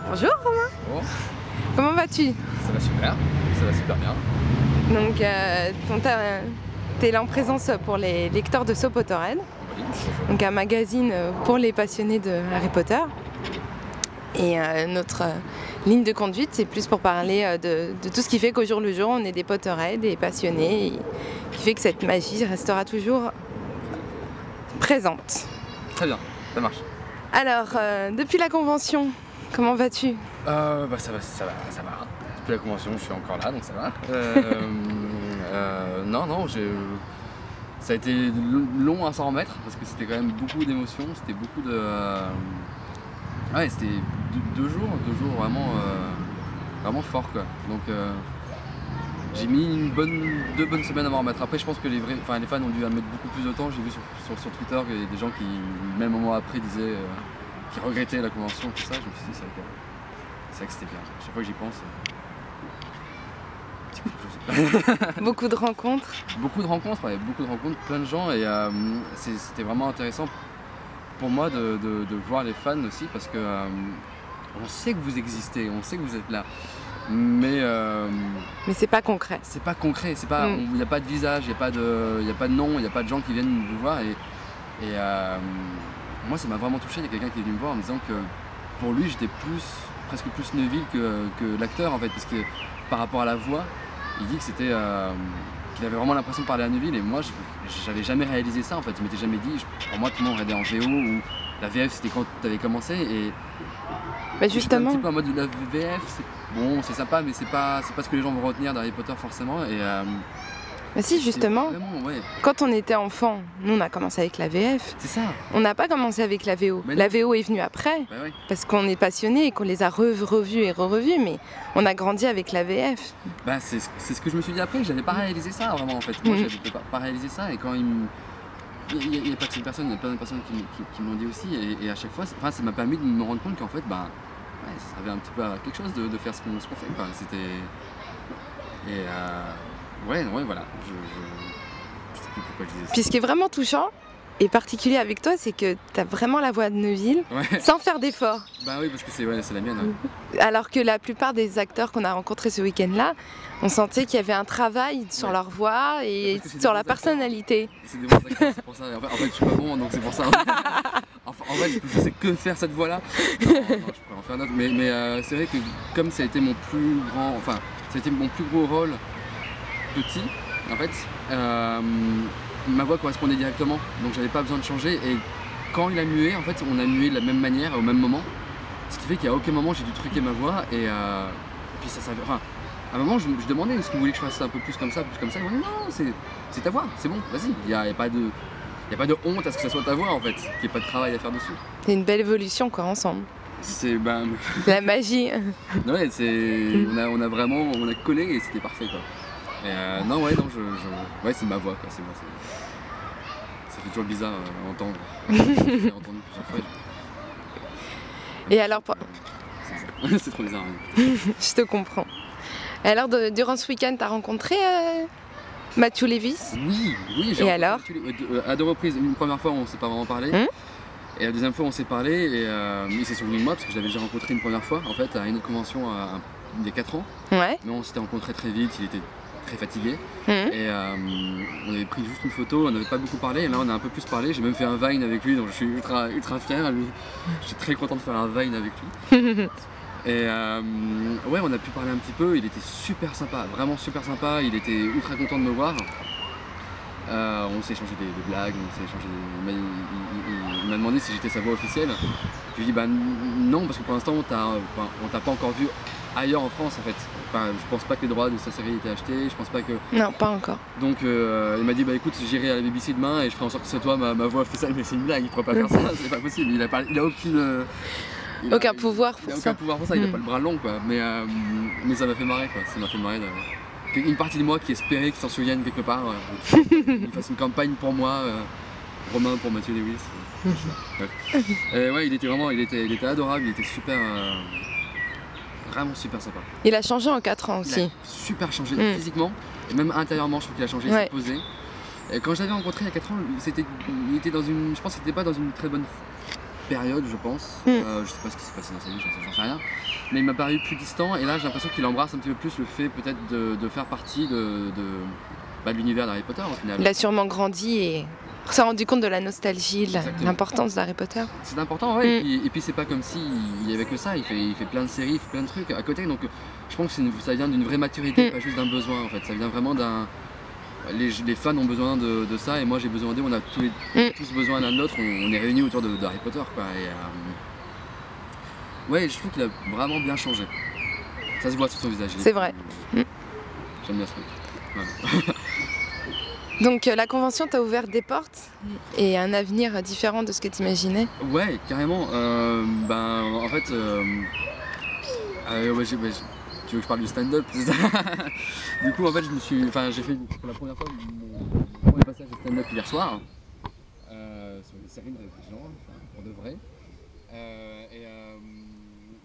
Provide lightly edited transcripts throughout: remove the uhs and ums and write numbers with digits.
Bonjour Romain. Bonjour. Comment vas-tu? Ça va super bien. Donc t'es là en présence pour les lecteurs de So Potterhead, Oui, donc un magazine pour les passionnés de Harry Potter. Et notre ligne de conduite, c'est plus pour parler de tout ce qui fait qu'au jour le jour, on est des Potterhead, des passionnés, et qui fait que cette magie restera toujours présente. très bien, ça marche. Alors, depuis la convention, comment vas-tu? Ça va. Depuis la convention, je suis encore là, donc ça va. Ça a été long à s'en remettre parce que c'était quand même beaucoup d'émotions, c'était beaucoup de. C'était deux jours vraiment forts quoi. Donc j'ai mis deux bonnes semaines à m'en remettre. Après, je pense que les fans ont dû mettre beaucoup plus de temps. J'ai vu sur Twitter qu'il y a des gens qui, même un mois après, disaient qu'ils regrettaient la convention, tout ça. Je me suis dit, c'est vrai que c'était bien. À chaque fois que j'y pense, Beaucoup de rencontres. beaucoup de rencontres, plein de gens, et c'était vraiment intéressant pour moi de voir les fans aussi, parce que on sait que vous existez, on sait que vous êtes là. Mais c'est pas concret. c'est pas concret, il n'y a pas de visage, il n'y a pas de nom, il n'y a pas de gens qui viennent vous voir. Et moi, ça m'a vraiment touché. Il y a quelqu'un qui est venu me voir en me disant que pour lui, j'étais presque plus Neville que l'acteur, en fait, parce que par rapport à la voix, il dit que c'était qu'il avait vraiment l'impression de parler à Neville, et moi, j'avais jamais réalisé ça, en fait. Je m'étais jamais dit. Pour moi, tout le monde regardait en VO, ou la VF, c'était quand tu avais commencé, et Justement. un petit peu en mode de la VF, c'est sympa, mais c'est pas ce que les gens vont retenir d'Harry Potter forcément. Et Si, justement, vraiment, ouais. quand on était enfant, nous on a commencé avec la VF. C'est ça. On n'a pas commencé avec la VO. Mais la VO est venue après, Ouais. parce qu'on est passionné et qu'on les a revus et revus, mais on a grandi avec la VF. C'est ce que je me suis dit après. J'avais pas réalisé ça vraiment, en fait. Moi, j'avais pas réalisé ça, et quand il y a pas que cette personne, il y a plein de personnes qui me l'ont dit aussi, et à chaque fois, ça m'a permis de me rendre compte qu'en fait, ça servait un petit peu à quelque chose de faire ce qu'on fait, quoi. C'était. Et voilà. Je sais plus pourquoi je disais ça. Puis ce qui est vraiment touchant et particulier avec toi, c'est que tu as vraiment la voix de Neville, sans faire d'effort. Bah oui, parce que c'est la mienne. Alors que la plupart des acteurs qu'on a rencontrés ce week-end-là, on sentait qu'il y avait un travail sur leur voix et sur la personnalité. C'est des bons acteurs, c'est pour ça. En fait, je suis pas bon, donc c'est pour ça. En fait, je sais que faire cette voix-là. Non, je pourrais en faire d'autres. Mais c'est vrai que comme ça a été mon plus gros rôle petit, en fait, ma voix correspondait directement, donc j'avais pas besoin de changer. Et quand il a mué, en fait, on a mué de la même manière, au même moment, ce qui fait qu'à aucun moment j'ai dû truquer ma voix. Et puis ça savait. Enfin, à un moment, je demandais, est-ce que vous voulez que je fasse un peu plus comme ça, Il m'a dit non, c'est ta voix, c'est bon, vas-y. Il y a pas de honte à ce que ça soit ta voix, en fait, qu'il n'y ait pas de travail à faire dessus. C'est une belle évolution quoi, ensemble. C'est la magie. Ouais, on a collé et c'était parfait, quoi. Et c'est ma voix, quoi. C'est moi. Ça fait toujours bizarre à entendre. J'ai entendu plusieurs fois. Et alors, c'est trop bizarre. je te comprends. Et alors, durant ce week-end, tu as rencontré Matthew Levis? Oui. Et alors? À deux reprises. Une première fois, on s'est pas vraiment parlé. Et la deuxième fois, on s'est parlé, et il s'est souvenu de moi parce que je l'avais déjà rencontré une première fois, en fait, à une autre convention il y a 4 ans. Ouais. Mais on s'était rencontrés très vite, il était très fatigué. Et on avait pris juste une photo, on n'avait pas beaucoup parlé, et là on a un peu plus parlé. J'ai même fait un Vine avec lui, donc je suis ultra fier. Je suis très content de faire un Vine avec lui. Et on a pu parler un petit peu. Il était super sympa, vraiment super sympa. Il était ultra content de me voir. On s'est échangé des blagues, il m'a demandé si j'étais sa voix officielle. Je lui ai dit non, parce que pour l'instant on t'a pas encore vu ailleurs en France, en fait. Je pense pas que les droits de sa série étaient achetés, je pense pas que. Non, pas encore. Donc il m'a dit écoute, j'irai à la BBC demain et je ferai en sorte que c'est toi ma voix officielle. Mais c'est une blague, il pourrait pas faire ça, c'est pas possible. Il a aucun pouvoir pour ça. Il a pas le bras long, quoi. Mais ça m'a fait marrer, quoi. Ça m'a fait marrer une partie de moi qui espérait qu'il s'en souvienne quelque part, qu'il fasse une campagne pour moi, Romain pour Matthew Lewis. Il était adorable, il était super, vraiment super sympa. Il a changé en 4 ans aussi. Il a super changé physiquement, et même intérieurement, je trouve qu'il a changé, il s'est posé. Et quand je l'avais rencontré il y a 4 ans, je pense qu'il n'était pas dans une très bonne période, je pense. Je sais pas ce qui s'est passé dans sa vie, j'en sais rien. Mais il m'a paru plus distant et là j'ai l'impression qu'il embrasse un petit peu plus le fait peut-être de faire partie de l'univers d'Harry Potter au final. Il a sûrement grandi et s'est rendu compte de la nostalgie, l'importance d'Harry Potter. C'est important, ouais. Et puis c'est pas comme si il y avait que ça, il fait plein de séries, il fait plein de trucs à côté. Donc je pense que ça vient d'une vraie maturité, pas juste d'un besoin en fait. Ça vient vraiment d'un... Les fans ont besoin de ça et moi j'ai besoin d'eux, on a tous besoin l'un de l'autre, on est réunis autour d'Harry Potter quoi. Ouais, je trouve qu'il a vraiment bien changé. Ça se voit sur son visage. C'est vrai. J'aime bien ce truc. Ouais. Donc la convention t'a ouvert des portes et un avenir différent de ce que tu imaginais? Ouais, carrément. En fait, tu veux que je parle du stand-up, c'est ça? Du coup, en fait, j'ai fait pour la première fois mon premier passage de stand-up hier soir sur une série de gens, pour de vrai.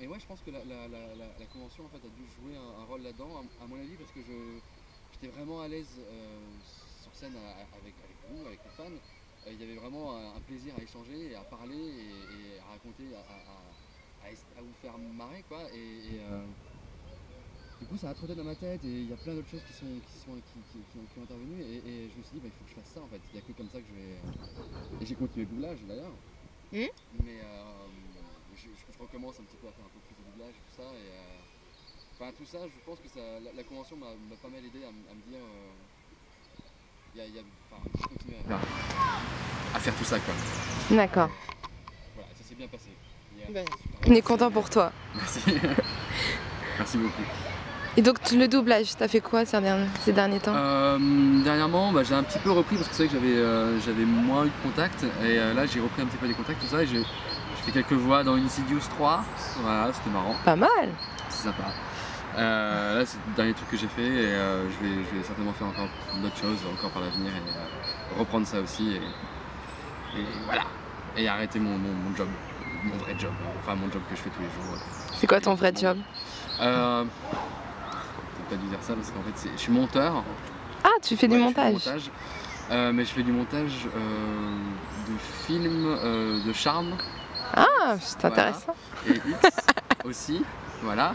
Et ouais, je pense que la convention en fait a dû jouer un rôle là-dedans, à mon avis, parce que j'étais vraiment à l'aise sur scène avec vous, avec les fans. Il y avait vraiment un plaisir à échanger, et à parler et à raconter, à vous faire marrer quoi. Du coup ça a trotté dans ma tête et il y a plein d'autres choses qui ont intervenu et je me suis dit il faut que je fasse ça en fait. Il n'y a que comme ça que je vais... Et j'ai continué le doublage d'ailleurs. Mais je recommence un petit peu à faire un peu plus de doublage et tout ça. Tout ça, je pense que la convention m'a pas mal aidé à me dire je continue à faire tout ça quoi. D'accord. Voilà, ça s'est bien passé. On est content pour toi. Merci. Merci beaucoup. Et donc le doublage, t'as fait quoi ces derniers temps? Dernièrement, j'ai un petit peu repris parce que c'est vrai que j'avais moins eu de contact et là j'ai repris un petit peu des contacts tout ça et j'ai fait quelques voix dans Insidious 3, voilà, c'était marrant. Pas mal. C'est sympa. Là c'est le dernier truc que j'ai fait et je vais certainement faire encore d'autres choses encore par l'avenir et reprendre ça aussi et voilà. Et arrêter mon job, mon vrai job, enfin mon job que je fais tous les jours. C'est quoi ton vrai job? Pas dû dire ça parce qu'en fait je suis monteur. Ah, tu fais du montage. Mais je fais du montage de films de charme. Ah, c'est intéressant. Et X aussi, voilà.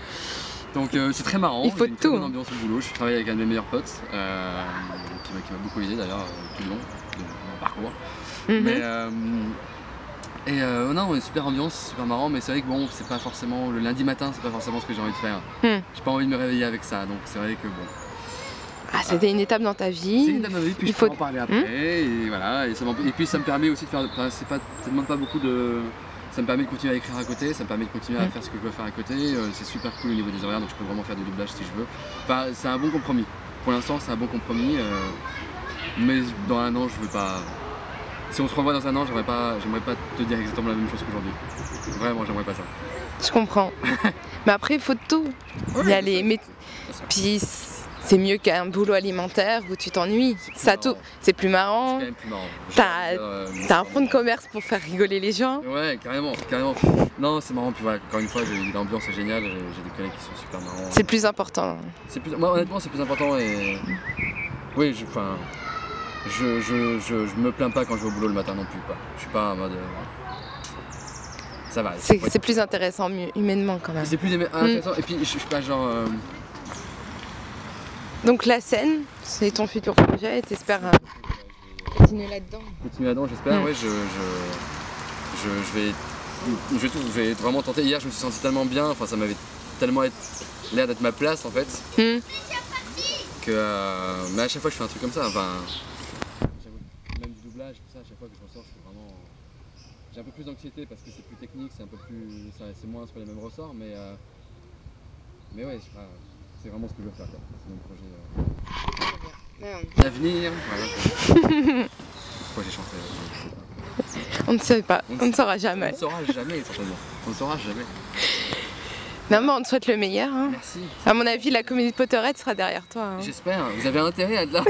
Donc c'est très marrant. Il faut une tout. très bonne ambiance au boulot. Je travaille avec un de mes meilleurs potes qui m'a beaucoup aidé d'ailleurs tout le long de mon parcours. Non, une super ambiance, super marrant, mais c'est vrai que bon, c'est pas forcément le lundi matin, c'est pas forcément ce que j'ai envie de faire. J'ai pas envie de me réveiller avec ça, donc c'est vrai que bon. Ah, c'était une étape dans ta vie. C'est une étape dans ma vie, puis je peux en parler après, et voilà. Et puis ça me permet aussi de faire, ça demande pas beaucoup de. Ça me permet de continuer à écrire à côté, ça me permet de continuer à faire ce que je veux faire à côté. C'est super cool au niveau des horaires, donc je peux vraiment faire des doublages si je veux. Enfin, c'est un bon compromis. Pour l'instant, c'est un bon compromis, mais dans un an, je veux pas. Si on se revoit dans un an, j'aimerais pas te dire exactement la même chose qu'aujourd'hui. Vraiment, j'aimerais pas ça. Je comprends. Mais après, il faut tout y aller. Mais... Puis c'est mieux qu'un boulot alimentaire où tu t'ennuies. C'est plus marrant. C'est quand même plus marrant. T'as un fonds de commerce pour faire rigoler les gens. Ouais, carrément. Non, c'est marrant. Puis voilà, encore une fois, l'ambiance est géniale. J'ai des collègues qui sont super marrants. C'est plus important. Moi, honnêtement, c'est plus important et... Oui, je me plains pas quand je vais au boulot le matin non plus quoi. Je suis pas en mode... Ça va. C'est plus intéressant humainement quand même. C'est plus intéressant et puis je suis pas genre... Donc la scène, c'est ton futur projet et t'espères continuer là-dedans? Continuer là-dedans j'espère, ouais, je vais vraiment tenter. Hier je me suis senti tellement bien, enfin ça m'avait tellement l'air d'être ma place en fait. Que mais à chaque fois que je fais un truc comme ça, même du doublage, tout ça, à chaque fois que je ressors, j'ai un peu plus d'anxiété parce que c'est plus technique, c'est moins sur les mêmes ressorts, mais ouais, c'est vraiment ce que je veux faire. C'est mon projet d'avenir. Voilà. Pourquoi j'ai chanté? On ne sait pas, on ne saura jamais. On ne saura jamais, certainement. On ne saura jamais. Non, mais on te souhaite le meilleur. Hein. Merci. À mon avis, la comédie de Potterhead sera derrière toi. Hein. J'espère. Vous avez intérêt à être là.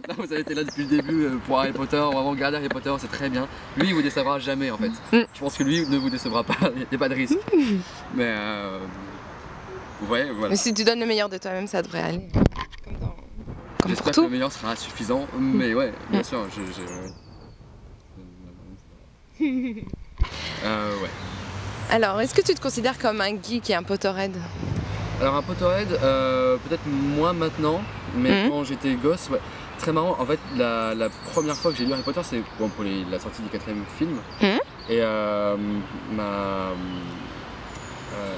Là, vous avez été là depuis le début pour Harry Potter. On va regarder Harry Potter, c'est très bien. Lui, il vous décevra jamais en fait. Je pense que lui ne vous décevra pas. Il n'y a pas de risque. Mais vous voyez, voilà. Mais si tu donnes le meilleur de toi-même, ça devrait aller. Comme j'espère que le meilleur sera suffisant. Mais ouais, bien sûr. Ouais. Alors, est-ce que tu te considères comme un geek et un Potterhead? Alors un Potterhead, peut-être moins maintenant, mais quand j'étais gosse, ouais. Très marrant, en fait la première fois que j'ai lu Harry Potter c'est bon, pour la sortie du 4e film. Et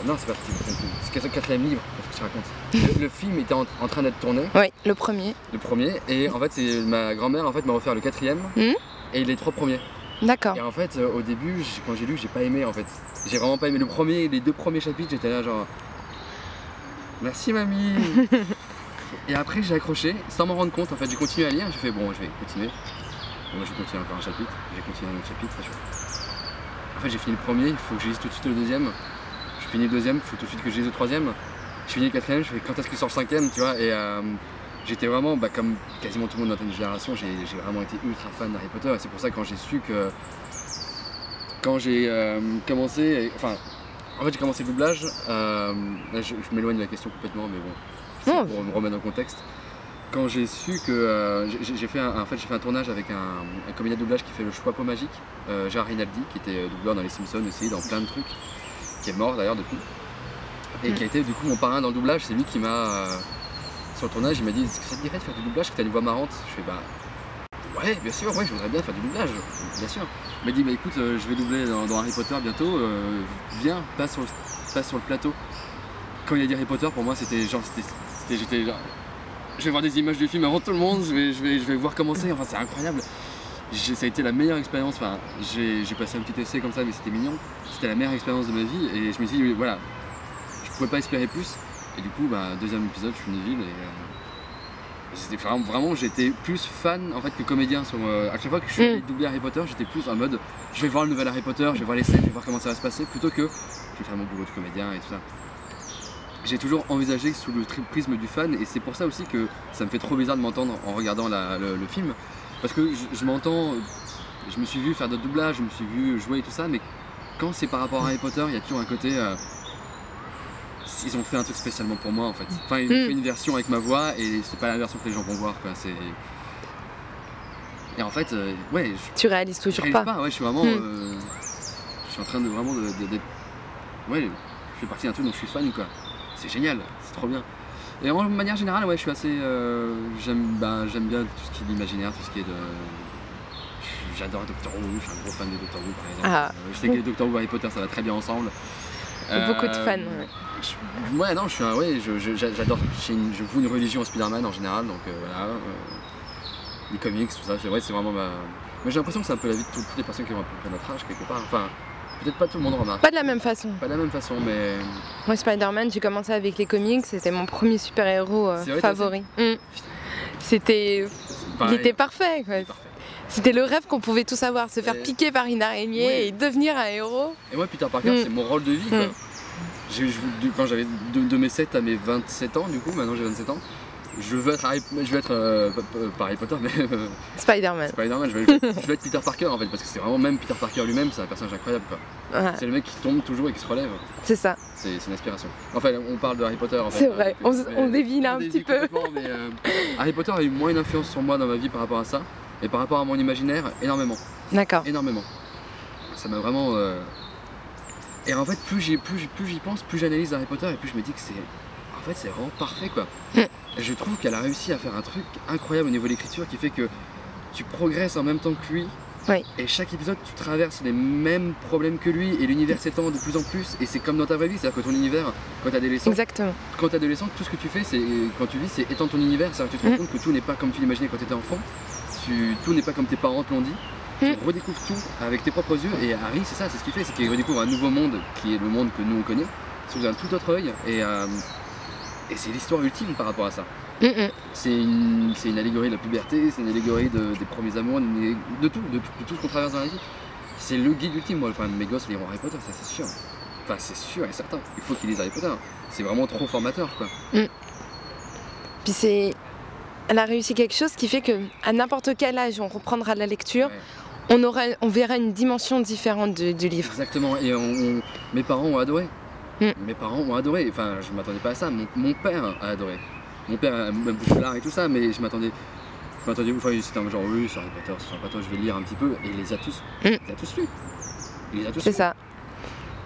non, c'est pas sorti du 4e film, c'est le 4e livre, qu'est-ce que tu racontes. Le film était en train d'être tourné. Oui, le premier. Le premier, et en fait c'est ma grand-mère en fait m'a offert le 4e et les 3 premiers. D'accord. Et en fait au début, quand j'ai lu, j'ai pas aimé en fait. J'ai vraiment pas aimé les 2 premiers chapitres, j'étais là genre... Merci mamie. Et après j'ai accroché, sans m'en rendre compte en fait, j'ai continué à lire, j'ai fait bon je vais continuer. Et moi je vais continuer encore un chapitre, j'ai continué un autre chapitre, très chaud. En fait j'ai fini le premier, il faut que je lise tout de suite le deuxième. Je finis le deuxième, il faut tout de suite que je lise le troisième. Je finis le 4e, je fais quand est-ce qu'il sort le 5e, tu vois. Et j'étais vraiment, comme quasiment tout le monde dans notre génération, j'ai vraiment été ultra fan d'Harry Potter. Et c'est pour ça que quand j'ai su que... Quand j'ai commencé, enfin... En fait j'ai commencé le doublage, là, je m'éloigne de la question complètement mais bon, c'est pour me remettre dans le contexte. Quand j'ai su que j'ai fait un tournage avec un comédien de doublage qui fait le Choix-Peau Magique, Gérard Rinaldi, qui était doubleur dans Les Simpsons aussi, dans plein de trucs, qui est mort d'ailleurs depuis, et qui a été du coup mon parrain dans le doublage. C'est lui qui m'a, sur le tournage, il m'a dit est-ce que ça te dirait de faire du doublage, que tu as une voix marrante? Je fais bah ouais bien sûr, ouais, je voudrais bien faire du doublage, bien sûr. Il m'a dit bah écoute, je vais doubler dans Harry Potter bientôt, viens, passe sur le plateau. Quand il a dit Harry Potter, pour moi j'étais genre, je vais voir des images du film avant tout le monde, je vais voir comment c'est, enfin c'est incroyable. Ça a été la meilleure expérience, enfin j'ai passé un petit essai comme ça mais c'était mignon. C'était la meilleure expérience de ma vie et je me suis dit voilà, je pouvais pas espérer plus. Et du coup, deuxième épisode, je suis une ville et c'était vraiment, j'étais plus fan en fait que comédien. À chaque fois que je suis allé doubler Harry Potter, j'étais plus en mode je vais voir le nouvel Harry Potter, je vais voir les scènes, je vais voir comment ça va se passer, plutôt que je vais faire mon boulot de comédien et tout ça. J'ai toujours envisagé sous le prisme du fan et c'est pour ça aussi que ça me fait trop bizarre de m'entendre en regardant le film. Parce que je m'entends, je me suis vu faire d'autres doublages, je me suis vu jouer et tout ça, mais quand c'est par rapport à Harry Potter, il y a toujours un côté... ils ont fait un truc spécialement pour moi en fait. Enfin, ils ont fait une version avec ma voix et c'est pas la version que les gens vont voir quoi. Et en fait, ouais. Tu réalises toujours pas. Ouais, je suis vraiment. Je suis en train de vraiment d'être. Ouais, je fais partie d'un truc dont je suis fan quoi. C'est génial, c'est trop bien. Et en manière générale, ouais, je suis assez. J'aime bien tout ce qui est de l'imaginaire, tout ce qui est de. J'adore Doctor Who, je suis un gros fan de Doctor Who par exemple. Je sais que Doctor Who et Harry Potter ça va très bien ensemble. Beaucoup de fans. Ouais, non, j'adore. Je voue une religion au Spider-Man en général, donc voilà. Les comics, tout ça, c'est vraiment ma. Mais j'ai l'impression que c'est un peu la vie de toutes les personnes qui ont à peu près notre âge, quelque part. Enfin, peut-être pas tout le monde remarque. Pas de la même façon. Pas de la même façon, mais. Moi, Spider-Man, j'ai commencé avec les comics, c'était mon premier super-héros favori. C'était. Il était parfait, quoi. C'était le rêve qu'on pouvait tous avoir, se faire piquer par une araignée et devenir un héros. Et moi, Peter Parker, c'est mon rôle de vie, quoi. Quand j'avais de mes 7 à mes 27 ans, du coup, maintenant j'ai 27 ans, je veux être pas Harry Potter, mais Spider-Man. Je veux être Peter Parker en fait, parce que c'est vraiment même Peter Parker lui-même, c'est un personnage incroyable quoi. C'est le mec qui tombe toujours et qui se relève. C'est ça. C'est une inspiration. Enfin, on parle de Harry Potter en fait. C'est vrai, on dévie là un petit peu. Mais Harry Potter a eu moins une influence sur moi dans ma vie par rapport à ça, et par rapport à mon imaginaire, énormément. D'accord. Énormément. Ça m'a vraiment. Et en fait, plus j'y pense, plus j'analyse Harry Potter et plus je me dis que c'est vraiment parfait quoi. Et je trouve qu'elle a réussi à faire un truc incroyable au niveau de l'écriture qui fait que tu progresses en même temps que lui. Oui. Et chaque épisode, tu traverses les mêmes problèmes que lui et l'univers s'étend de plus en plus. Et c'est comme dans ta vraie vie, c'est-à-dire que ton univers, quand t'es adolescent, exactement. Quand t'es adolescent, tout ce que tu fais, quand tu vis, c'est étendre ton univers. C'est-à-dire que tu te rends compte que tout n'est pas comme tu l'imaginais quand tu étais enfant. Tout n'est pas comme tes parents te l'ont dit. Tu redécouvres tout avec tes propres yeux et Harry c'est ça, c'est ce qu'il fait, c'est qu'il redécouvre un nouveau monde qui est le monde que nous on connaît sous un tout autre œil et c'est l'histoire ultime par rapport à ça. C'est une allégorie de la puberté, c'est une allégorie des premiers amours, de tout ce qu'on traverse dans la vie. C'est le guide ultime, moi, enfin mes gosses liront Harry Potter, ça c'est sûr. Enfin c'est sûr et certain, il faut qu'ils lisent Harry Potter, c'est vraiment trop formateur quoi. Puis elle a réussi quelque chose qui fait qu'à n'importe quel âge on reprendra la lecture, on verra une dimension différente du livre. Exactement, et mes parents ont adoré. Mes parents ont adoré, enfin je m'attendais pas à ça, mon père a adoré. Mon père aime beaucoup l'art et tout ça, mais je m'attendais, enfin c'était un genre oui, c'est Harry Potter, je vais lire un petit peu, et il les a tous lus. Il les a tous C'est faits. ça.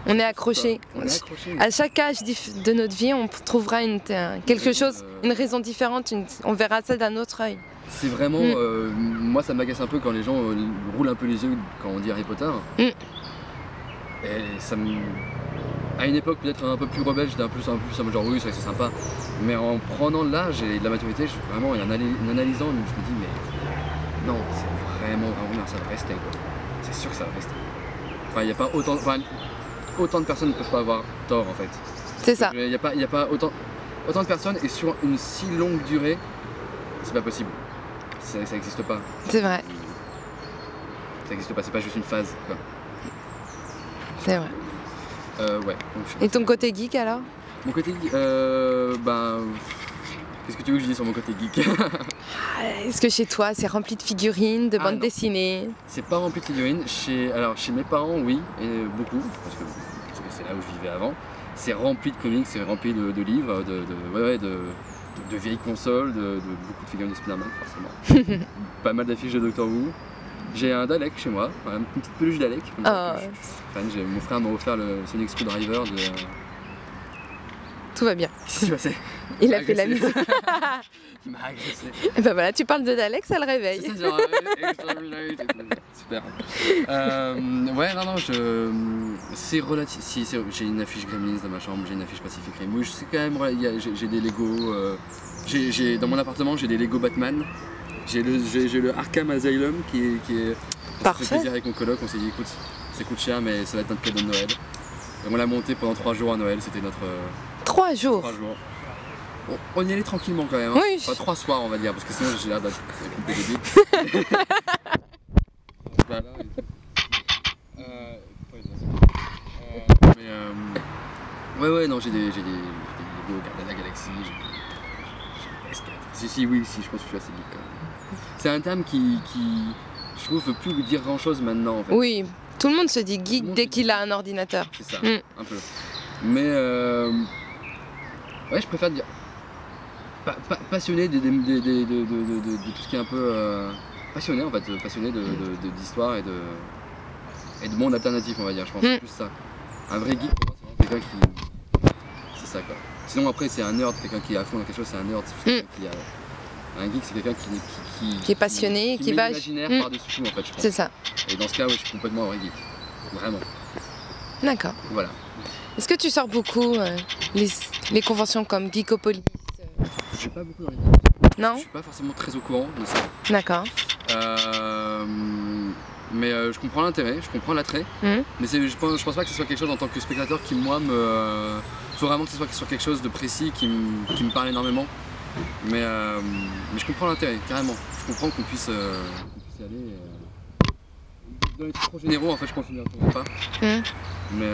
On est accroché. On est accroché. À chaque âge de notre vie, on trouvera quelque chose, une raison différente. On verra ça d'un autre œil. C'est vraiment, moi ça m'agace un peu quand les gens roulent un peu les yeux quand on dit Harry Potter. Et ça me... À une époque peut-être un peu plus rebelle, j'étais un peu genre oui c'est vrai que c'est sympa. Mais en prenant de l'âge et de la maturité, vraiment en analysant, je me dis mais non, c'est vraiment, ça va rester quoi. C'est sûr que ça va rester. Enfin, il n'y a pas autant, autant de personnes ne peuvent pas avoir tort en fait. C'est ça. Il n'y a pas autant de personnes et sur une si longue durée, c'est pas possible. Ça n'existe pas. C'est vrai. Ça n'existe pas, c'est pas juste une phase. Quoi. C'est vrai. Ouais. Et ton côté geek alors? Mon côté geek, qu'est-ce que tu veux que je dise sur mon côté geek? Est-ce que chez toi c'est rempli de figurines, de bandes dessinées? C'est pas rempli de figurines. Chez mes parents, oui, et beaucoup, parce que c'est là où je vivais avant. C'est rempli de comics, c'est rempli de livres, de vieilles consoles, de beaucoup de figurines de Spider-Man, forcément. Pas mal d'affiches de Doctor Who. J'ai un Dalek chez moi, une petite peluche Dalek. Mon frère m'a offert le Sonic Screwdriver de... Tout va bien. Qu'est-ce qui s'est passé? Il a fait la musique. Il m'a agressé. Et ben voilà, tu parles de Dalek, ça le réveille. C'est ça, genre, super. Ouais, non, c'est relatif. Si, j'ai une affiche Gremlins dans ma chambre, j'ai une affiche Pacific Rim. Oui, je sais quand même, j'ai des Lego. Dans mon appartement, j'ai des Lego Batman. J'ai le Arkham Asylum qui est. On s'est fait plaisir avec mon coloc, on s'est dit écoute, ça coûte cher, mais ça va être notre cadeau de Noël. Et on l'a monté pendant 3 jours à Noël, c'était notre. 3 jours. 3 jours. On y allait tranquillement quand même. Hein. Oui. Enfin, 3 soirs on va dire, parce que sinon j'ai l'air d'être coupé des bits. Ouais, non, j'ai des Lego Gardiens de la Galaxie, j'ai des PS4. Si, oui, je pense que je suis assez geek quand même. C'est un terme qui, je trouve, veut plus dire grand chose maintenant en fait. Oui, tout le monde se dit geek dès qu'il a un ordinateur. C'est ça, un peu. Mais ouais, je préfère dire passionné de tout ce qui est un peu passionné en fait, passionné d'histoire et de monde alternatif on va dire, je pense que c'est plus ça. Un vrai geek, pour moi, c'est vraiment quelqu'un qui... C'est ça quoi. Sinon après c'est un nerd, quelqu'un qui est à fond dans quelque chose, c'est un nerd. Un geek c'est quelqu'un qui est passionné, qui va... imaginaire par-dessus tout en fait je pense. C'est ça. Et dans ce cas, ouais, je suis complètement un vrai geek. Vraiment. D'accord. Voilà. Est-ce que tu sors beaucoup les conventions comme Geekopolis? Je suis pas beaucoup dans les... Non? Je suis pas forcément très au courant de ça. D'accord. Mais je comprends l'intérêt, je comprends l'attrait. Mais je pense pas que ce soit quelque chose en tant que spectateur qui moi me... Il faut vraiment que ce soit sur quelque chose de précis qui me parle énormément. Mais je comprends l'intérêt, carrément. Je comprends qu'on puisse y aller. Dans les trucs trop généraux en fait je continue un peu pas. Mais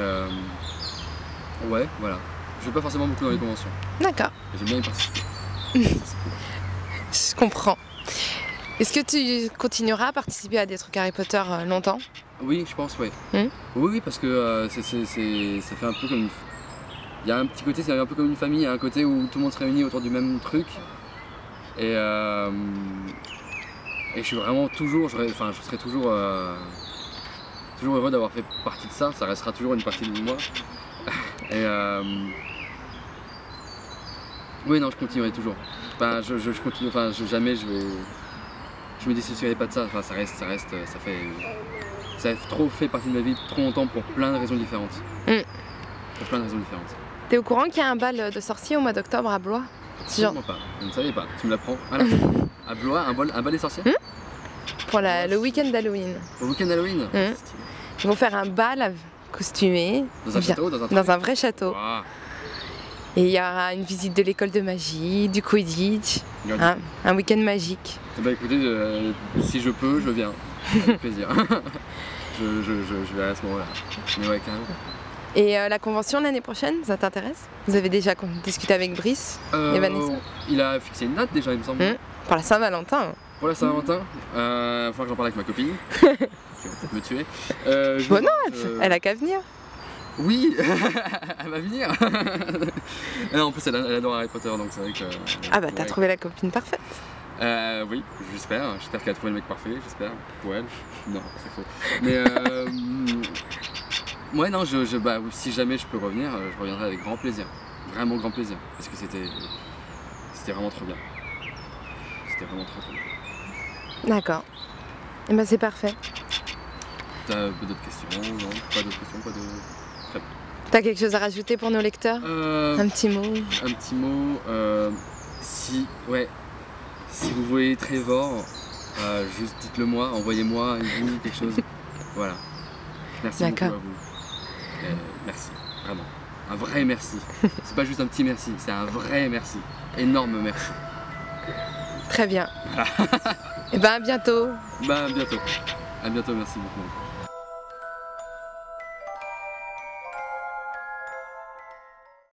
ouais, voilà. Je vais pas forcément beaucoup dans les conventions. D'accord. J'aime bien y participer. Je comprends. Est-ce que tu continueras à participer à des trucs Harry Potter longtemps? Oui, je pense, ouais. Oui, parce que ça fait un peu comme... Il y a un petit côté, c'est un peu comme une famille, il y a un côté où tout le monde se réunit autour du même truc. Et je suis vraiment toujours, je serai toujours heureux d'avoir fait partie de ça, ça restera toujours une partie de moi. Et oui, non, je continuerai toujours. Enfin, je continue, enfin, jamais je me dissocierai pas de ça. Enfin, ça a trop fait partie de ma vie trop longtemps pour plein de raisons différentes. Pour plein de raisons différentes. T'es au courant qu'il y a un bal de sorciers au mois d'octobre à Blois? Absolument pas, je ne savais pas, tu me l'apprends. Voilà. À Blois, un bal des sorciers? Pour le week-end d'Halloween. Au week-end d'Halloween? Ils vont faire un bal costumé. Dans un château? Dans un vrai château. Wow. Et il y aura une visite de l'école de magie, du Quidditch, un week-end magique. Bah écoutez, si je peux, je viens. Avec plaisir. je verrai à ce moment-là. Mais ouais, carrément. Et la convention l'année prochaine, ça t'intéresse? Vous avez déjà discuté avec Brice et Vanessa? Il a fixé une date déjà, il me semble. Pour la Saint-Valentin. Pour la Saint-Valentin, il va falloir que j'en parle avec ma copine. Qui va peut-être me tuer. Bon non, elle a qu'à venir. Oui, elle va venir. Non, en plus, elle adore Harry Potter, donc c'est vrai que... Ah bah t'as trouvé la copine parfaite. Oui, j'espère qu'elle a trouvé le mec parfait, j'espère, pour elle. Non, c'est faux. Mais Ouais, non, bah, si jamais je peux revenir, je reviendrai avec grand plaisir. Vraiment grand plaisir. Parce que c'était vraiment trop bien. C'était vraiment trop bien. D'accord. Et ben c'est parfait. T'as d'autres questions? Non, pas d'autres questions, pas de... Très bien. T'as quelque chose à rajouter pour nos lecteurs? Un petit mot? Un petit mot, si vous voyez Trevor, juste dites-le moi, envoyez-moi une boule, quelque chose. Voilà. Merci beaucoup à vous. Merci, vraiment. Un vrai merci. C'est pas juste un petit merci, c'est un vrai merci. Énorme merci. Très bien. Et ben à bientôt. Bah à bientôt. À bientôt, merci beaucoup.